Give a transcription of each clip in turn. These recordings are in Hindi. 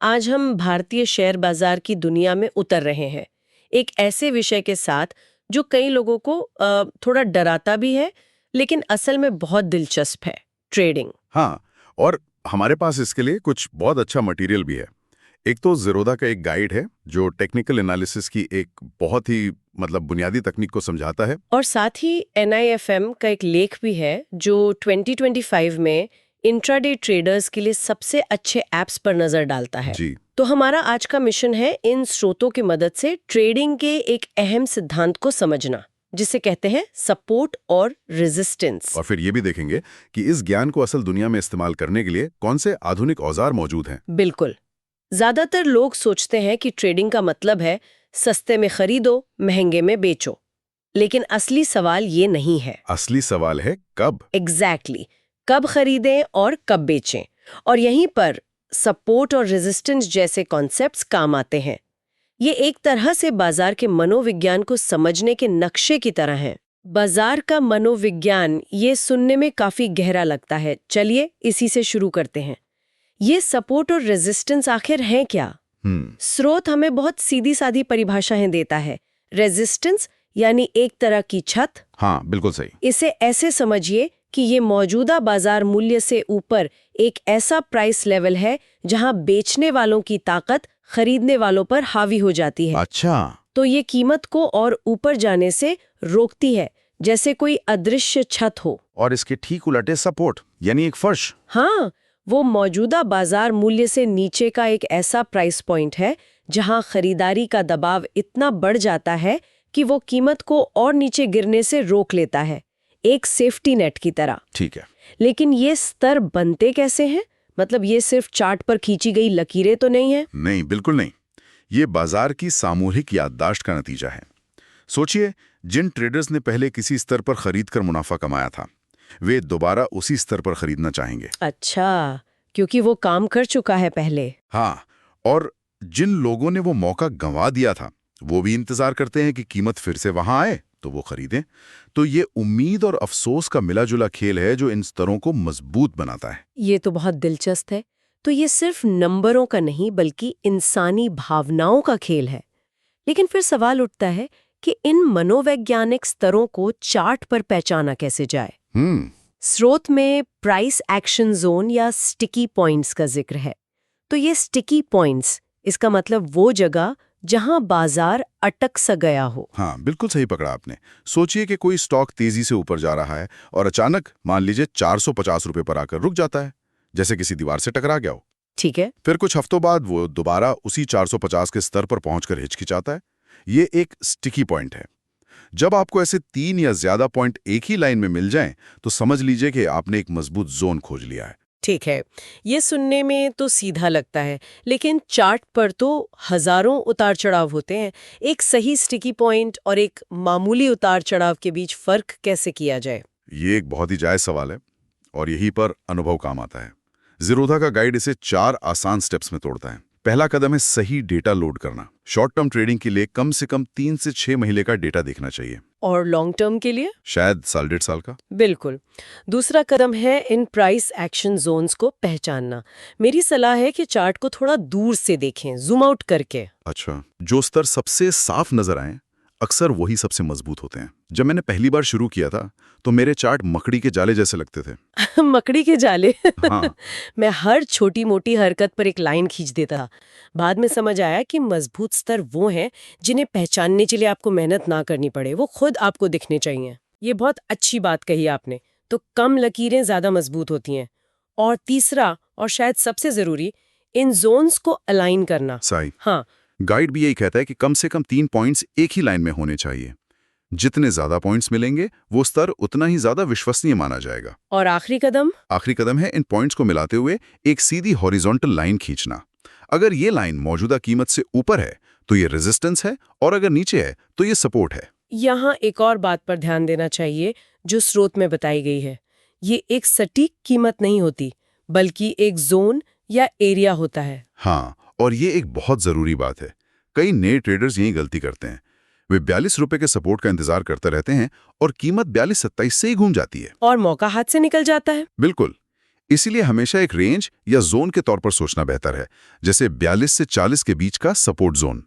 आज हम भारतीय शेयर बाजार की दुनिया में उतर रहे हैं, एक ऐसे विषय के साथ जो कई लोगों को थोड़ा डराता भी है, लेकिन असल में बहुत दिलचस्प है, ट्रेडिंग। हाँ, और हमारे पास इसके लिए कुछ बहुत अच्छा मटेरियल भी है। एक तो ज़ीरोधा का एक गाइड है जो टेक्निकल एनालिसिस की एक बहुत ही बुनियादी तकनीक को समझाता है। और साथ ही NIFM का एक लेख भी है जो 2025 में इंट्राडे ट्रेडर्स के लिए सबसे अच्छे ऐप्स पर नजर डालता है। जी। तो हमारा आज का मिशन है इन स्रोतों की मदद से ट्रेडिंग के एक अहम सिद्धांत को समझना, जिसे कहते हैं सपोर्ट और रेजिस्टेंस। और फिर ये भी देखेंगे कि इस ज्ञान को असल दुनिया में इस्तेमाल करने के लिए कौन से आधुनिक औजार मौजूद हैं। बिल्कुल। ज्यादातर लोग सोचते हैं कि ट्रेडिंग का मतलब है सस्ते में खरीदो, महंगे में बेचो। लेकिन असली सवाल ये नहीं है। असली सवाल है कब। एग्जैक्टली कब खरीदें और कब बेचें। और यहीं पर सपोर्ट और रेजिस्टेंस जैसे कॉन्सेप्ट्स काम आते हैं। ये एक तरह से बाजार के मनोविज्ञान को समझने के नक्शे की तरह हैं। बाजार का मनोविज्ञान, ये सुनने में काफी गहरा लगता है। चलिए इसी से शुरू करते हैं। ये सपोर्ट और रेजिस्टेंस आखिर हैं क्या? स्रोत हमें बहुत सीधी सादी परिभाषाएं देता है। रेजिस्टेंस यानी एक तरह की छत। हाँ, बिल्कुल सही। इसे ऐसे समझिए कि ये मौजूदा बाजार मूल्य से ऊपर एक ऐसा प्राइस लेवल है जहां बेचने वालों की ताकत खरीदने वालों पर हावी हो जाती है। अच्छा। तो ये कीमत को और ऊपर जाने से रोकती है, जैसे कोई अदृश्य छत हो। और इसके ठीक उलटे सपोर्ट यानी एक फर्श। हाँ, वो मौजूदा बाजार मूल्य से नीचे का एक ऐसा प्राइस पॉइंट है जहां खरीदारी का दबाव इतना बढ़ जाता है कि वो कीमत को और नीचे गिरने से रोक लेता है, एक सेफ्टी नेट की तरह। ठीक है। लेकिन ये स्तर बनते कैसे हैं? ये सिर्फ चार्ट पर खींची गई लकीरें तो नहीं है? नहीं, बिल्कुल नहीं। ये बाजार की सामूहिक याददाश्त का नतीजा है। सोचिए, जिन ट्रेडर्स ने पहले किसी स्तर पर खरीद कर मुनाफा कमाया था, वे दोबारा उसी स्तर पर खरीदना चाहेंगे। अच्छा, क्योंकि वो काम कर चुका है पहले। हाँ, और जिन लोगों ने वो मौका गंवा दिया था, वो भी इंतजार करते हैं कि कीमत फिर से वहां आए तो वो खरीदें। तो ये उम्मीद और अफसोस का मिला-जुला खेल है जो इन स्तरों को मजबूत बनाता है। ये तो बहुत दिलचस्प है। तो ये सिर्फ नंबरों का नहीं बल्कि इंसानी भावनाओं का खेल है। लेकिन फिर सवाल उठता है कि इन मनोवैज्ञानिक स्तरों को चार्ट पर पहचाना कैसे जाए? स्रोत में प्राइस एक्शन जोन या स्टिकी पॉइंट्स का जिक्र है। तो ये स्टिकी पॉइंट्स, इसका मतलब वो जगह जहां बाजार अटक सा गया हो। हाँ, बिल्कुल सही पकड़ा आपने। सोचिए कि कोई स्टॉक तेजी से ऊपर जा रहा है और अचानक मान लीजिए 450 रुपए पर आकर रुक जाता है, जैसे किसी दीवार से टकरा गया हो। ठीक है। फिर कुछ हफ्तों बाद वो दोबारा उसी 450 के स्तर पर पहुंचकर हिचकिचाता है। ये एक स्टिकी पॉइंट है। जब आपको ऐसे 3 या ज्यादा पॉइंट एक ही लाइन में मिल जाएं, तो समझ लीजिए कि आपने एक मजबूत जोन खोज लिया है। ठीक है, ये सुनने में तो सीधा लगता है, लेकिन चार्ट पर तो हजारों उतार चढ़ाव होते हैं। एक सही स्टिकी पॉइंट और एक मामूली उतार चढ़ाव के बीच फर्क कैसे किया जाए? ये एक बहुत ही जायज सवाल है और यहीं पर अनुभव काम आता है। ज़ीरोधा का गाइड इसे 4 आसान स्टेप्स में तोड़ता है। पहला कदम है सही डेटा लोड करना। शॉर्ट टर्म ट्रेडिंग के लिए कम से कम 3 से 6 महीने का डेटा देखना चाहिए। और लॉन्ग टर्म के लिए? शायद साल 1.5 साल का। बिल्कुल। दूसरा कदम है इन प्राइस एक्शन जोन्स को पहचानना। मेरी सलाह है कि चार्ट को थोड़ा दूर से देखें, जूम आउट करके। अच्छा, जो स्तर सबसे साफ नजर आए अक्सर वही सबसे मजबूत होते हैं। जब मैंने पहली बार शुरू किया था तो मेरे चार्ट मकड़ी के जाले जैसे लगते थे। मकड़ी के जाले? हाँ। मैं हर छोटी मोटी हरकत पर एक लाइन खींच देता था। बाद में समझ आया कि मजबूत स्तर वो हैं जिन्हें पहचानने के लिए आपको मेहनत ना करनी पड़े, वो खुद आपको दिखने चाहिए। ये बहुत अच्छी बात कही आपने। तो कम लकीरें ज्यादा मजबूत होती हैं। और तीसरा और शायद सबसे जरूरी, इन जोन्स को अलाइन करना। सही। हाँ, गाइड भी यही कहता है कि कम से कम 3 पॉइंट्स एक ही लाइन में होने चाहिए। जितने ज्यादा पॉइंट्स मिलेंगे वो स्तर उतना ही ज्यादा विश्वसनीय माना जाएगा। और आखिरी कदम? आखिरी कदम है इन पॉइंट्स को मिलाते हुए एक सीधी हॉरिजॉन्टल लाइन खींचना। अगर ये लाइन मौजूदा कीमत से ऊपर है तो ये रेजिस्टेंस है और अगर नीचे है तो ये सपोर्ट है। यहाँ एक और बात पर ध्यान देना चाहिए जो स्रोत में बताई गई है। ये एक सटीक कीमत नहीं होती, बल्कि एक जोन या एरिया होता है। हाँ, और ये एक बहुत जरूरी बात है। कई नए ट्रेडर्स यही गलती करते हैं। वे 42 रुपए के सपोर्ट का इंतजार करते रहते हैं और कीमत 42-27 से ही घूम जाती है और मौका हाथ से निकल जाता है। बिल्कुल। इसीलिए हमेशा एक रेंज या जोन के तौर पर सोचना बेहतर है, जैसे 42 से 40 के बीच का सपोर्ट जोन।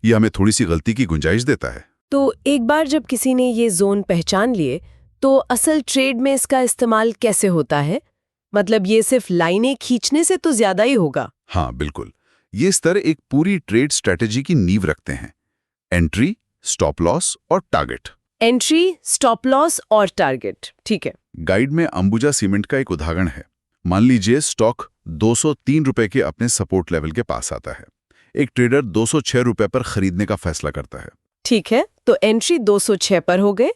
ये हमें थोड़ी सी गलती की गुंजाइश देता है। तो एक बार जब किसी ने ये जोन पहचान लिए, तो असल ट्रेड में इसका इस्तेमाल कैसे होता है? मतलब ये सिर्फ लाइनें खींचने से तो ज्यादा ही होगा। हाँ बिल्कुल, ये स्तर एक पूरी ट्रेड स्ट्रेटेजी की नींव रखते हैं। एंट्री, स्टॉप लॉस और टारगेट। एंट्री, स्टॉप लॉस और टारगेट, ठीक है। गाइड में अंबुजा सीमेंट का एक उदाहरण है। मान लीजिए स्टॉक 203 रुपए के अपने सपोर्ट लेवल के पास आता है। एक ट्रेडर 206 रुपए पर खरीदने का फैसला करता है। ठीक है, तो एंट्री 206 पर हो गए।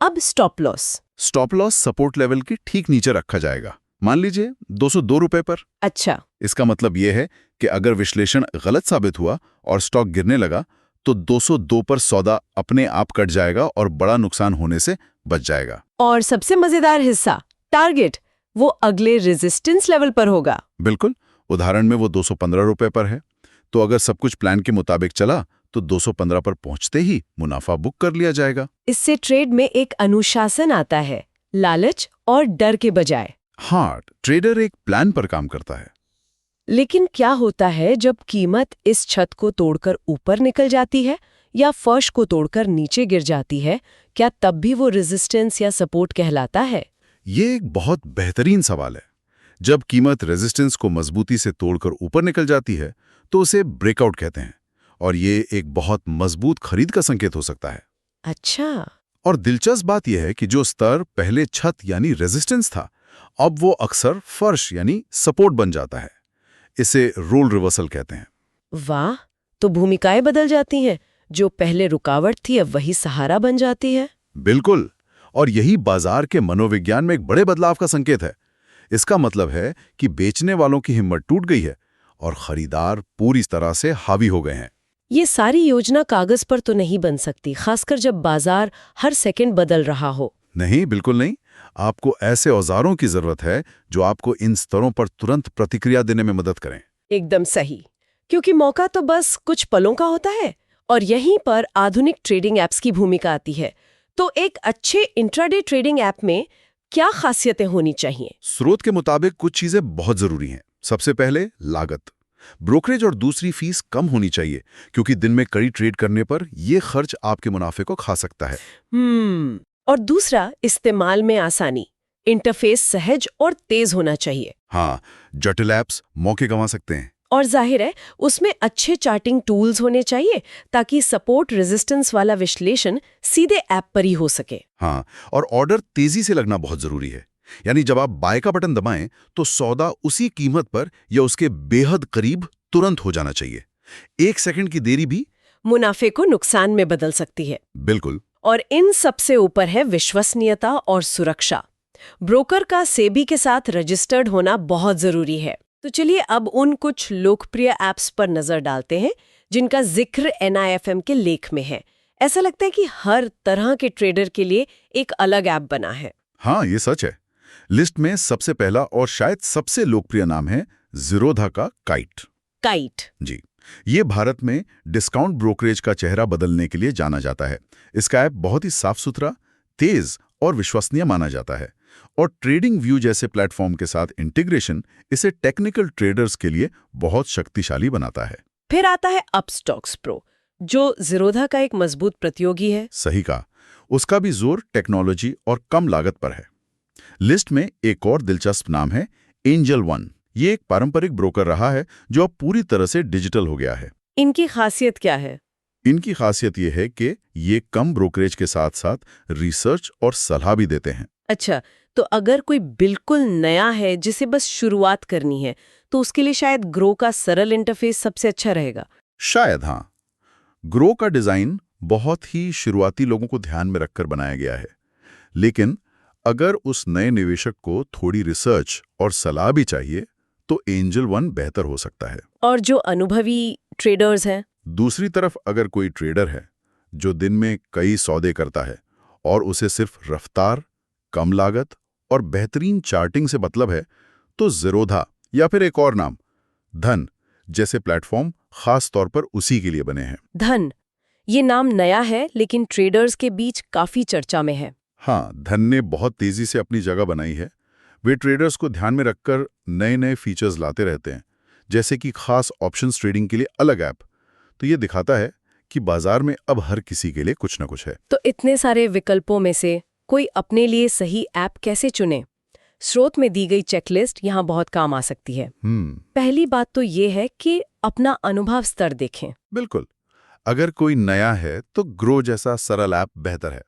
अब stop loss. Stop loss support level के ठीक नीचे रखा जाएगा, मान लीजिए 202 रुपए पर। अच्छा। इसका मतलब यह है कि अगर विश्लेषण गलत साबित हुआ और स्टॉक गिरने लगा, तो 202 पर सौदा अपने आप कट जाएगा और बड़ा नुकसान होने से बच जाएगा। और सबसे मजेदार हिस्सा, टारगेट, वो अगले रेजिस्टेंस लेवल पर होगा। बिल्कुल, उदाहरण में वो 215 रुपए पर है। तो अगर सब कुछ प्लान के मुताबिक चला, तो 215 पर पहुंचते ही मुनाफा बुक कर लिया जाएगा। इससे ट्रेड में एक अनुशासन आता है, लालच और डर के बजाय। हाँ, ट्रेडर एक प्लान पर काम करता है। लेकिन क्या होता है जब कीमत इस छत को तोड़कर ऊपर निकल जाती है या फर्श को तोड़कर नीचे गिर जाती है? क्या तब भी वो रेजिस्टेंस या सपोर्ट कहलाता है? ये एक बहुत बेहतरीन सवाल है। जब कीमत रेजिस्टेंस को मजबूती से तोड़कर ऊपर निकल जाती है, तो उसे ब्रेकआउट कहते हैं, और ये एक बहुत मजबूत खरीद का संकेत हो सकता है। अच्छा। और दिलचस्प बात यह है कि जो स्तर पहले छत यानी रेजिस्टेंस था, अब वो अक्सर फर्श यानी सपोर्ट बन जाता है। इसे रोल रिवर्सल कहते हैं। वाह, तो भूमिकाएं बदल जाती हैं। जो पहले रुकावट थी अब वही सहारा बन जाती है। बिल्कुल, और यही बाजार के मनोविज्ञान में एक बड़े बदलाव का संकेत है। इसका मतलब है कि बेचने वालों की हिम्मत टूट गई है और खरीदार पूरी तरह से हावी हो गए हैं। ये सारी योजना कागज पर तो नहीं बन सकती, खासकर जब बाजार हर सेकंड बदल रहा हो। नहीं, बिल्कुल नहीं। आपको ऐसे औजारों की जरूरत है जो आपको इन स्तरों पर तुरंत प्रतिक्रिया देने में मदद करें। एकदम सही, क्योंकि मौका तो बस कुछ पलों का होता है और यहीं पर आधुनिक ट्रेडिंग एप्स की भूमिका आती है। तो एक अच्छे इंट्राडे ट्रेडिंग ऐप में क्या खासियतें होनी चाहिए? स्रोत के मुताबिक कुछ चीजें बहुत जरूरी हैं। सबसे पहले लागत, ब्रोकरेज और दूसरी फीस कम होनी चाहिए, क्योंकि दिन में कड़ी ट्रेड करने पर यह खर्च आपके मुनाफे को खा सकता है। और दूसरा, इस्तेमाल में आसानी, इंटरफेस सहज और तेज होना चाहिए। हाँ, जटिल ऐप्स मौके गंवा सकते हैं। और जाहिर है उसमें अच्छे चार्टिंग टूल्स होने चाहिए ताकि सपोर्ट रेजिस्टेंस वाला विश्लेषण सीधे ऐप पर ही हो सके। हाँ, और ऑर्डर तेजी से लगना बहुत जरूरी है। यानी जब आप बाय का बटन दबाएं तो सौदा उसी कीमत पर या उसके बेहद करीब तुरंत हो जाना चाहिए। 1 सेकंड की देरी भी मुनाफे को नुकसान में बदल सकती है। बिल्कुल। और इन सबसे ऊपर है विश्वसनीयता और सुरक्षा। ब्रोकर का सेबी के साथ रजिस्टर्ड होना बहुत जरूरी है। तो चलिए अब उन कुछ लोकप्रिय ऐप्स पर नजर डालते हैं जिनका जिक्र NIFM के लेख में है। ऐसा लगता है कि हर तरह के ट्रेडर के लिए एक अलग ऐप बना है। हाँ, ये सच है। लिस्ट में सबसे पहला और शायद सबसे लोकप्रिय नाम है ज़ीरोधा का काइट। काइट जी, ये भारत में डिस्काउंट ब्रोकरेज का चेहरा बदलने के लिए जाना जाता है। इसका ऐप बहुत ही साफ सुथरा, तेज और विश्वसनीय माना जाता है, और ट्रेडिंग व्यू जैसे प्लेटफॉर्म के साथ इंटीग्रेशन इसे टेक्निकल ट्रेडर्स के लिए बहुत शक्तिशाली बनाता है। फिर आता है अपस्टॉक्स प्रो, जो ज़ीरोधा का एक मजबूत प्रतियोगी है। सही कहा, उसका भी जोर टेक्नोलॉजी और कम लागत पर है। लिस्ट में एक और दिलचस्प नाम है एंजल वन। ये एक पारंपरिक ब्रोकर रहा है जो अब पूरी तरह से डिजिटल हो गया है। इनकी खासियत क्या है? इनकी खासियत ये है कि ये कम ब्रोकरेज के साथ साथ रिसर्च और सलाह भी देते हैं। अच्छा, तो अगर कोई बिल्कुल नया है जिसे बस शुरुआत करनी है, तो उसके लिए शायद ग्रो का सरल इंटरफेस सबसे अच्छा रहेगा। शायद हाँ, ग्रो का डिजाइन बहुत ही शुरुआती लोगों को ध्यान में रखकर बनाया गया है, लेकिन अगर उस नए निवेशक को थोड़ी रिसर्च और सलाह भी चाहिए तो एंजल वन बेहतर हो सकता है। और जो अनुभवी ट्रेडर्स हैं? दूसरी तरफ अगर कोई ट्रेडर है जो दिन में कई सौदे करता है और उसे सिर्फ रफ्तार, कम लागत और बेहतरीन चार्टिंग से मतलब है, तो ज़ीरोधा या फिर एक और नाम धन जैसे प्लेटफॉर्म खास तौर पर उसी के लिए बने हैं। धन, ये नाम नया है लेकिन ट्रेडर्स के बीच काफी चर्चा में है। हाँ, धन ने बहुत तेजी से अपनी जगह बनाई है। वे ट्रेडर्स को ध्यान में रखकर नए नए फीचर्स लाते रहते हैं, जैसे कि खास ऑप्शंस ट्रेडिंग के लिए अलग ऐप। तो ये दिखाता है कि बाजार में अब हर किसी के लिए कुछ न कुछ है। तो इतने सारे विकल्पों में से कोई अपने लिए सही ऐप कैसे चुने? स्रोत में दी गई चेकलिस्ट यहाँ बहुत काम आ सकती है। पहली बात तो ये है कि अपना अनुभव स्तर देखें। बिल्कुल। अगर कोई नया है तो ग्रो जैसा सरल ऐप बेहतर है।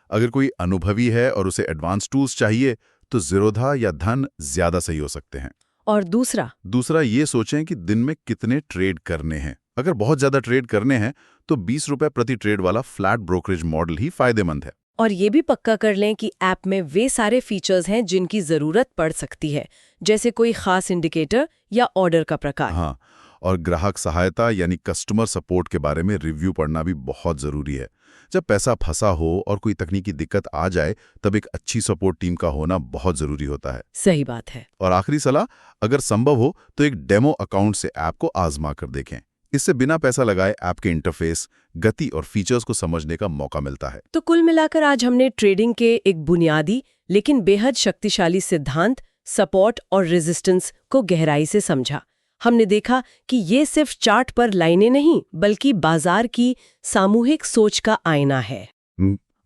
अगर कोई अनुभवी है और उसे एडवांस टूल्स चाहिए तो ज़ीरोधा या धन ज्यादा सही हो सकते हैं। और दूसरा ये सोचें कि दिन में कितने ट्रेड करने हैं। अगर बहुत ज्यादा ट्रेड करने हैं तो 20 रुपए प्रति ट्रेड वाला फ्लैट ब्रोकरेज मॉडल ही फायदेमंद है। और ये भी पक्का कर लें कि ऐप में वे सारे फीचर्स हैं जिनकी जरूरत पड़ सकती है, जैसे कोई खास इंडिकेटर या ऑर्डर का प्रकार। हाँ, और ग्राहक सहायता यानी कस्टमर सपोर्ट के बारे में रिव्यू पढ़ना भी बहुत जरूरी है। जब पैसा फंसा हो और कोई तकनीकी दिक्कत आ जाए तब एक अच्छी सपोर्ट टीम का होना बहुत जरूरी होता है। सही बात है। और आखिरी सलाह, अगर संभव हो तो एक डेमो अकाउंट से ऐप को आजमा कर देखें। इससे बिना पैसा लगाए ऐप के इंटरफेस, गति और फीचर्स को समझने का मौका मिलता है। तो कुल मिलाकर आज हमने ट्रेडिंग के एक बुनियादी लेकिन बेहद शक्तिशाली सिद्धांत, सपोर्ट और रेजिस्टेंस को गहराई से समझा। हमने देखा कि ये सिर्फ चार्ट पर लाइनें नहीं बल्कि बाजार की सामूहिक सोच का आईना है।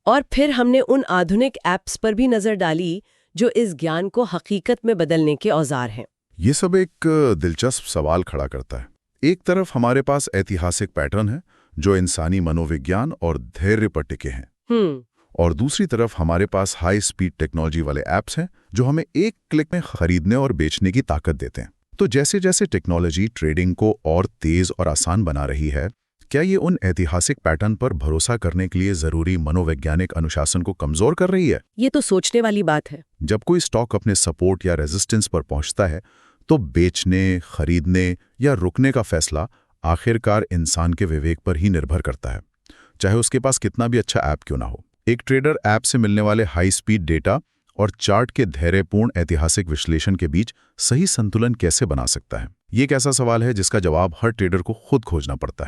और फिर हमने उन आधुनिक ऐप्स पर भी नजर डाली जो इस ज्ञान को हकीकत में बदलने के औजार हैं। ये सब एक दिलचस्प सवाल खड़ा करता है। एक तरफ हमारे पास ऐतिहासिक पैटर्न है जो इंसानी मनोविज्ञान और धैर्य पर टिके हैं, और दूसरी तरफ हमारे पास हाई स्पीड टेक्नोलॉजी वाले ऐप्स हैं जो हमें एक क्लिक में खरीदने और बेचने की ताकत देते हैं। तो जैसे जैसे टेक्नोलॉजी ट्रेडिंग को और तेज और आसान बना रही है, क्या ये उन ऐतिहासिक पैटर्न पर भरोसा करने के लिए जरूरी मनोवैज्ञानिक अनुशासन को कमजोर कर रही है? ये तो सोचने वाली बात है। जब कोई स्टॉक अपने सपोर्ट या रेजिस्टेंस पर पहुंचता है तो बेचने, खरीदने या रुकने का फैसला आखिरकार इंसान के विवेक पर ही निर्भर करता है, चाहे उसके पास कितना भी अच्छा ऐप क्यों ना हो। एक ट्रेडर ऐप से मिलने वाले हाई स्पीड डेटा और चार्ट के धैर्यपूर्ण ऐतिहासिक विश्लेषण के बीच सही संतुलन कैसे बना सकता है? ये एक ऐसा सवाल है जिसका जवाब हर ट्रेडर को खुद खोजना पड़ता है।